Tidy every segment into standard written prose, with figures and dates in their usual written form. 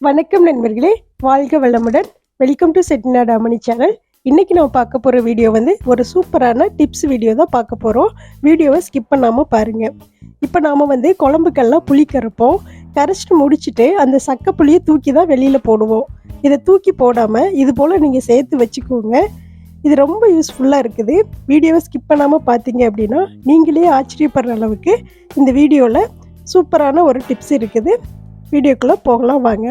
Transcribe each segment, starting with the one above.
வணக்கம் நண்பர்களே, வாழ்க வளமுடன். வெல்கம் டு செட்டிநாடு அம்மணி சேனல். இன்றைக்கி நம்ம பார்க்க போகிற வீடியோ வந்து ஒரு சூப்பரான டிப்ஸ் வீடியோ தான் பார்க்க போகிறோம். வீடியோவை ஸ்கிப் பண்ணாமல் பாருங்கள். இப்போ நாம் வந்து குழம்புக்கெல்லாம் புளி கரைப்போம். கரைச்சிட்டு முடிச்சுட்டு அந்த சக்கை புளியை தூக்கி தான் வெளியில் போடுவோம். இதை தூக்கி போடாமல் இது போல் நீங்கள் சேர்த்து வச்சுக்கோங்க. இது ரொம்ப யூஸ்ஃபுல்லாக இருக்குது. வீடியோவை ஸ்கிப் பண்ணாமல் பார்த்தீங்க அப்படின்னா நீங்களே ஆச்சரியப்படுற அளவுக்கு இந்த வீடியோவில் சூப்பரான ஒரு டிப்ஸ் இருக்குது. வீடியோக்குள்ளே போகலாம் வாங்க.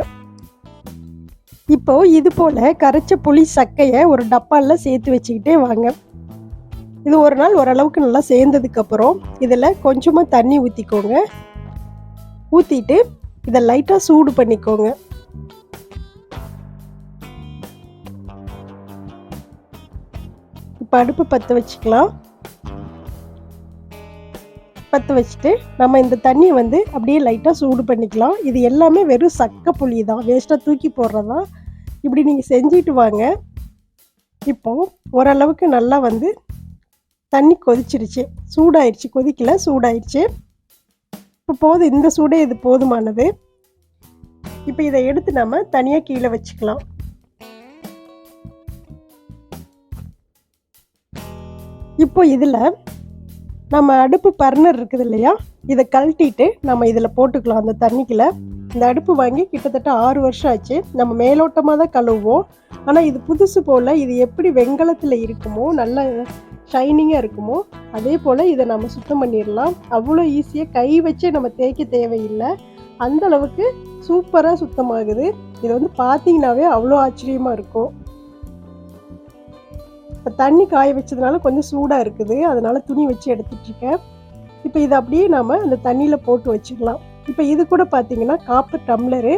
இப்போது இது போல் கரைச்ச புளி சக்கையை ஒரு டப்பாவில் சேர்த்து வச்சுக்கிட்டே வாங்க. இது ஒரு நாள் ஓரளவுக்கு நல்லா சேர்ந்ததுக்கப்புறம் இதில் கொஞ்சமாக தண்ணி ஊற்றிக்கோங்க. ஊற்றிட்டு இதை லைட்டாக சூடு பண்ணிக்கோங்க. இப்போ அடுப்பு பற்ற வச்சுக்கலாம். பற்ற வச்சுட்டு நம்ம இந்த தண்ணியை வந்து அப்படியே லைட்டாக சூடு பண்ணிக்கலாம். இது எல்லாமே வெறும் சக்கை புளி தான், வேஸ்ட்டாக தூக்கி போடுறதா. இப்படி நீங்கள் செஞ்சுட்டு வாங்க. இப்போது ஓரளவுக்கு நல்லா வந்து தண்ணி கொதிச்சிருச்சு, சூடாயிடுச்சு. கொதிக்கல, சூடாயிடுச்சு. இப்போ போதும், இந்த சூடே இது போதுமானது. இப்போ இதை எடுத்து நம்ம தனியாக கீழே வச்சுக்கலாம். இப்போ இதில் நம்ம அடுப்பு பர்னர் இருக்குது இல்லையா, இதை கழட்டிட்டு நம்ம இதில் போட்டுக்கலாம் அந்த தண்ணிக்குள்ள. இந்த அடுப்பு வாங்கி கிட்டத்தட்ட 6 வருஷம் ஆச்சு. நம்ம மேலோட்டமாக தான் கழுவுவோம். ஆனால் இது புதுசு போல் இது எப்படி வெண்கலத்தில் இருக்குமோ, நல்ல ஷைனிங்காக இருக்குமோ, அதே போல் இதை நம்ம சுத்தம் பண்ணிடலாம். அவ்வளோ ஈஸியாக கை வச்சே நம்ம தேய்க்க தேவையில்லை. அந்த அளவுக்கு சூப்பராக சுத்தமாகுது. இது வந்து பார்த்தீங்கன்னாவே அவ்வளோ ஆச்சரியமாக இருக்கும். இப்போ தண்ணி காய வச்சதுனால கொஞ்சம் சூடாக இருக்குது, அதனால் துணி வச்சு எடுத்துட்ருக்கேன். இப்போ இதை அப்படியே நாம் அந்த தண்ணியில் போட்டு வச்சுக்கலாம். இப்போ இது கூட பார்த்தீங்கன்னா காப்பர் டம்ளரு,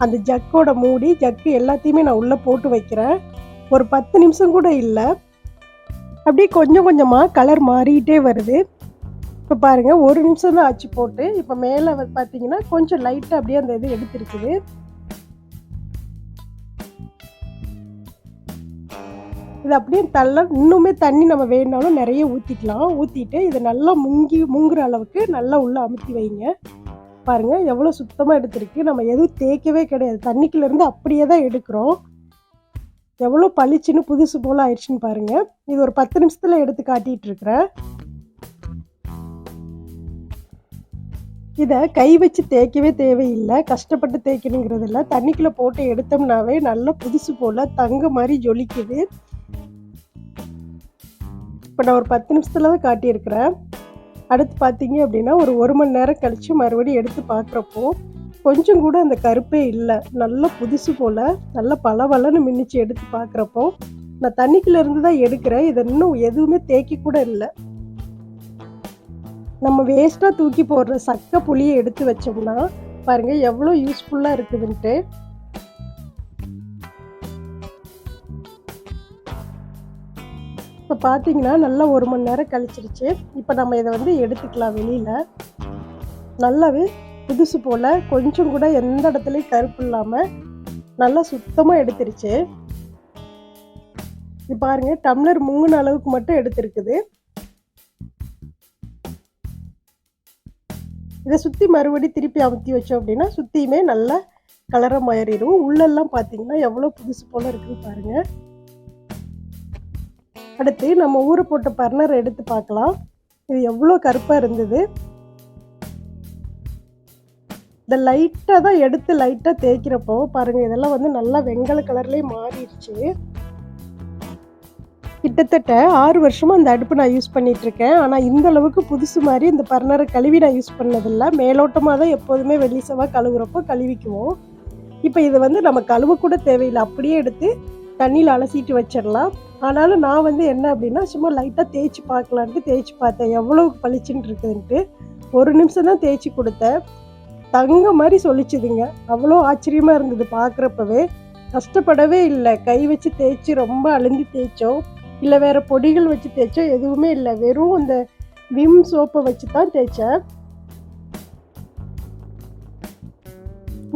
அந்த ஜக்கோட மூடி, ஜக்கு எல்லாத்தையுமே நான் உள்ளே போட்டு வைக்கிறேன். ஒரு 10 நிமிஷம் கூட இல்லை, அப்படியே கொஞ்சம் கொஞ்சமாக கலர் மாறிக்கிட்டே வருது. இப்போ பாருங்கள், 1 நிமிஷம் தான் ஆச்சு போட்டு. இப்போ மேலே பார்த்தீங்கன்னா கொஞ்சம் லைட்டாக அப்படியே அந்த இது எடுத்துருக்குது. இது அப்படியே இன்னுமே தண்ணி நம்ம வேணுனாலும் நிறைய ஊற்றிக்கலாம். ஊற்றிட்டு இதை நல்லா முங்குற அளவுக்கு நல்லா உள்ளே அமுத்தி வைங்க. பாருங்கள் எவ்வளோ சுத்தமாக எடுத்துருக்கு. நம்ம எதுவும் தேய்க்கவே கிடையாது, தண்ணிக்குள்ளேருந்து அப்படியே தான் எடுக்கிறோம். எவ்வளோ பளிச்சுன்னு புதுசு போல் ஆயிடுச்சுன்னு பாருங்கள். இது ஒரு 10 நிமிஷத்தில் எடுத்து காட்டிகிட்ருக்குறேன். இதை கை வச்சு தேய்க்கவே தேவையில்லை, கஷ்டப்பட்டு தேய்க்கணுங்கிறது இல்லை. தண்ணிக்குள்ளே போட்டு எடுத்தோம்னாவே நல்லா புதுசு போல் தங்க மாதிரி ஜொலிக்குது. இப்போ நான் ஒரு 10 நிமிஷத்தில் தான் காட்டியிருக்கிறேன். அடுத்து பார்த்தீங்க அப்படின்னா ஒரு 1 மணி நேரம் கழித்து மறுபடியும் எடுத்து பார்க்குறப்போ கொஞ்சம் கூட அந்த கருப்பே இல்லை, நல்லா புதுசு போல் நல்லா பளபளன்னு மின்னிச்சு. எடுத்து பார்க்குறப்போ நான் தண்ணிக்குள்ளேருந்து தான் எடுக்கிறேன். இதை இன்னும் எதுவுமே தேய்க்க கூட இல்லை. நம்ம வேஸ்ட்டாக தூக்கி போடுற சக்கை புளியை எடுத்து வச்சோம்னா பாருங்கள் எவ்வளோ யூஸ்ஃபுல்லாக இருக்குதுன்ட்டு. இப்போ பார்த்தீங்கன்னா நல்லா 1 மணி நேரம் கழிச்சிருச்சு. இப்போ நம்ம இதை வந்து எடுத்துக்கலாம் வெளியில். நல்லாவே புதுசு போல் கொஞ்சம் கூட எந்த இடத்துலையும் கருப்பு இல்லாமல் நல்லா சுத்தமாக எடுத்துருச்சு. இது பாருங்கள், டம்ளர் முங்கின அளவுக்கு மட்டும் எடுத்துருக்குது. இதை சுற்றி மறுபடியும் திருப்பி அமுத்தி வச்சோம் அப்படின்னா சுற்றியுமே நல்லா கலராக மாறிடும். உள்ளெல்லாம் பார்த்தீங்கன்னா எவ்வளோ புதுசு போல் இருக்குது பாருங்கள். அடுத்து நம்ம ஊற போட்ட பர்னர் எடுத்து பார்க்கலாம். இது எவ்வளோ கருப்பாக இருந்தது. இந்த லைட்டாக தான் எடுத்து லைட்டாக தேய்க்கிறப்போ பாருங்கள் இதெல்லாம் வந்து நல்லா வெண்கல கலர்லேயே மாறிடுச்சு. கிட்டத்தட்ட 6 வருஷமாக இந்த அடுப்பு நான் யூஸ் பண்ணிகிட்ருக்கேன். ஆனால் இந்த அளவுக்கு புதுசு மாதிரி இந்த பர்னரை கழுவி நான் யூஸ் பண்ணதில்லை. மேலோட்டமாக தான் எப்போதுமே வெள்ளி செவ்வாய் கழுவுறப்போ கழுவிக்குவோம். இப்போ இது வந்து நம்ம கழுவ கூட தேவையில்லை, அப்படியே எடுத்து தண்ணியில் அலசிட்டு வச்சிடலாம். ஆனாலும் நான் வந்து என்ன அப்படின்னா சும்மா லைட்டாக தேய்ச்சி பார்க்கலான்ட்டு தேய்ச்சி பார்த்தேன் எவ்வளோ பளிச்சுன்னு இருக்குதுன்ட்டு. 1 நிமிஷம் தான் தேய்ச்சி கொடுத்தேன். தங்க மாதிரி சொல்லிச்சுதுங்க. அவ்வளோ ஆச்சரியமாக இருந்தது பார்க்குறப்பவே. கஷ்டப்படவே இல்லை, கை வச்சு தேய்ச்சி ரொம்ப அழுந்தி தேய்ச்சோம் இல்லை வேறு பொடிகள் வச்சு தேய்ச்சோம் எதுவுமே இல்லை. வெறும் இந்த விம் சோப்பை வச்சு தான் தேய்ச்சேன்.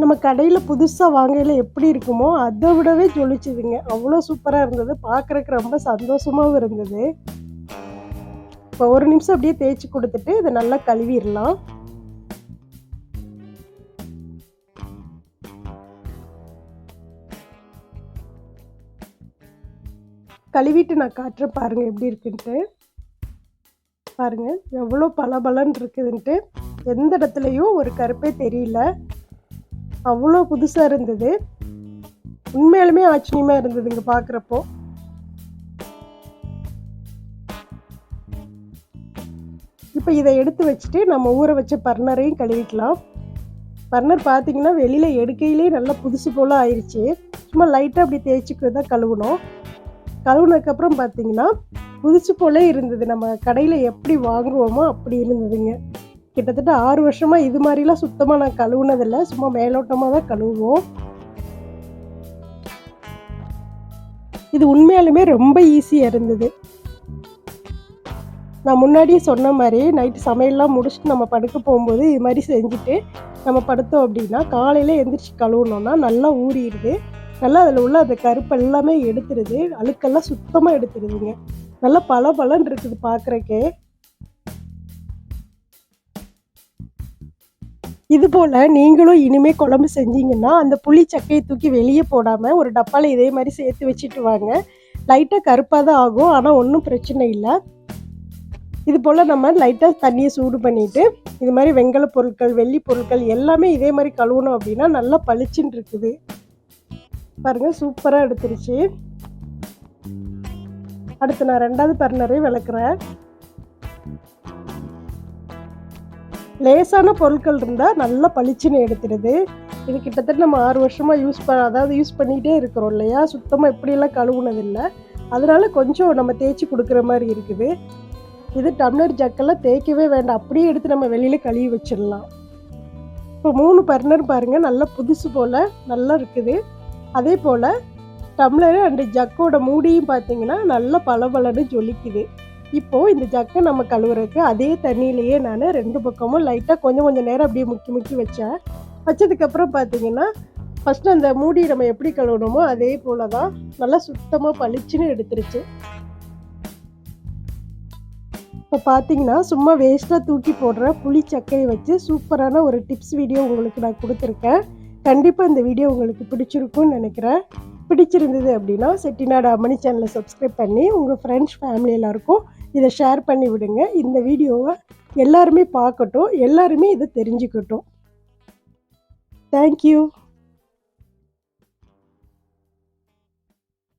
நம்ம கடையில் புதுசாக வாங்கையில் எப்படி இருக்குமோ அதை விடவே ஜொலிச்சுதுங்க. அவ்வளோ சூப்பராக இருந்தது, பார்க்குறக்கு ரொம்ப சந்தோஷமாகவும் இருந்தது. இப்போ 1 நிமிஷம் அப்படியே தேய்ச்சி கொடுத்துட்டு இதை நல்லா கழுவிடலாம். கழுவிட்டு நான் காட்டுறேன் பாருங்கள் எப்படி இருக்குன்ட்டு. பாருங்கள் எவ்வளோ பளபளன்னு இருக்குதுன்ட்டு. எந்த இடத்துலையும் ஒரு கருப்பே தெரியல. அவ்வளோ புதுசாக இருந்தது. உண்மையாலுமே ஆச்சரியமாக இருந்ததுங்க பார்க்குறப்போ. இப்போ இதை எடுத்து வச்சுட்டு நம்ம ஊற வச்ச பர்னரையும் கழுவிக்கலாம். பர்னர் பார்த்தீங்கன்னா வெளியில் எடுக்கையிலே நல்லா புதுசு போல் ஆயிடுச்சு. சும்மா லைட்டாக அப்படி தேய்ச்சிக்கு தான் கழுவணும். கழுவுனதுக்கப்புறம் பார்த்தீங்கன்னா புதுசு போலே இருந்தது. நம்ம கடையில் எப்படி வாங்குவோமோ அப்படி இருந்ததுங்க. கிட்டத்தட்ட 6 வருஷமாக இது மாதிரிலாம் சுத்தமாக நான் கழுவுனதில்லை. சும்மா மேலோட்டமாக தான் கழுவுவோம். இது உண்மையாலுமே ரொம்ப ஈஸியாக இருந்தது. நான் முன்னாடியே சொன்ன மாதிரி நைட்டு சமையல்லாம் முடிச்சுட்டு நம்ம படுக்க போகும்போது இது மாதிரி செஞ்சுட்டு நம்ம படுத்தோம் அப்படின்னா காலையில் எந்திரிச்சு கழுவுனோன்னா நல்லா ஊறிடுது. நல்லா அதில் உள்ள அந்த கருப்பு எல்லாமே எடுத்துருது. அழுக்கெல்லாம் சுத்தமாக எடுத்துருதுங்க. நல்லா பளபளன்னு இருக்குது பார்க்குறக்கே. இது போல் நீங்களும் இனிமேல் குழம்பு செஞ்சீங்கன்னா அந்த புளி சக்கையை தூக்கி வெளியே போடாமல் ஒரு டப்பாவில் இதே மாதிரி சேர்த்து வச்சுட்டு வாங்க. லைட்டாக கருப்பாக தான் ஆகும், ஆனால் ஒன்றும் பிரச்சனை இல்லை. இது போல் நம்ம லைட்டாக தண்ணியை சூடு பண்ணிவிட்டு இது மாதிரி வெண்கல பொருட்கள், வெள்ளி பொருட்கள் எல்லாமே இதே மாதிரி கழுவணும் அப்படின்னா நல்லா பளிச்சுன்னு இருக்குது. பாருங்கள் சூப்பராக எடுத்துருச்சு. அடுத்து நான் 2வது பர்னரை விளக்குறேன். லேசான பொருட்கள் இருந்தால் நல்லா பளிச்சுன்னு எடுத்துடுது. இது கிட்டத்தட்ட நம்ம 6 வருஷமாக யூஸ் பண்ணிகிட்டே இருக்கிறோம் இல்லையா. சுத்தமாக எப்படியெல்லாம் கழுவுனதில்லை. அதனால கொஞ்சம் நம்ம தேய்ச்சி கொடுக்குற மாதிரி இருக்குது. இது டம்ளர் ஜக்கெல்லாம் தேய்க்கவே வேண்டாம், அப்படியே எடுத்து நம்ம வெளியில் கழுவி வச்சிடலாம். இப்போ 3 பர்னர் பாருங்கள் நல்லா புதுசு போல் நல்லா இருக்குது. அதே போல் டம்ளரு அண்டு ஜக்கோட மூடியும் பார்த்தீங்கன்னா நல்லா பளபளன்னு ஜொலிக்குது. இப்போது இந்த ஜக்கை நம்ம கழுவுறதுக்கு அதே தண்ணியிலையே நான் 2 பக்கமும் லைட்டாக கொஞ்சம் நேரம் அப்படியே முக்கி வச்சேன். வச்சதுக்கப்புறம் பார்த்தீங்கன்னா ஃபஸ்ட்டு அந்த மூடி நம்ம எப்படி கழுவணுமோ அதே போல் தான் நல்லா சுத்தமாக பளிச்சுன்னு எடுத்துருச்சு. இப்போ பார்த்தீங்கன்னா சும்மா வேஸ்ட்டாக தூக்கி போடுற புளி சக்கையை வச்சு சூப்பரான ஒரு டிப்ஸ் வீடியோ உங்களுக்கு நான் கொடுத்துருக்கேன். கண்டிப்பாக இந்த வீடியோ உங்களுக்கு பிடிச்சிருக்கும்னு நினைக்கிறேன். பிடிச்சிருந்தது அப்படின்னா செட்டிநாடு அம்மணி சேனலை சப்ஸ்கிரைப் பண்ணி உங்கள் ஃப்ரெண்ட்ஸ் ஃபேமிலி எல்லாருக்கும் இதை ஷேர் பண்ணி விடுங்க. இந்த வீடியோவை எல்லாருமே பார்க்கட்டும், எல்லாருமே இதை தெரிஞ்சுக்கட்டும். தேங்க்யூ.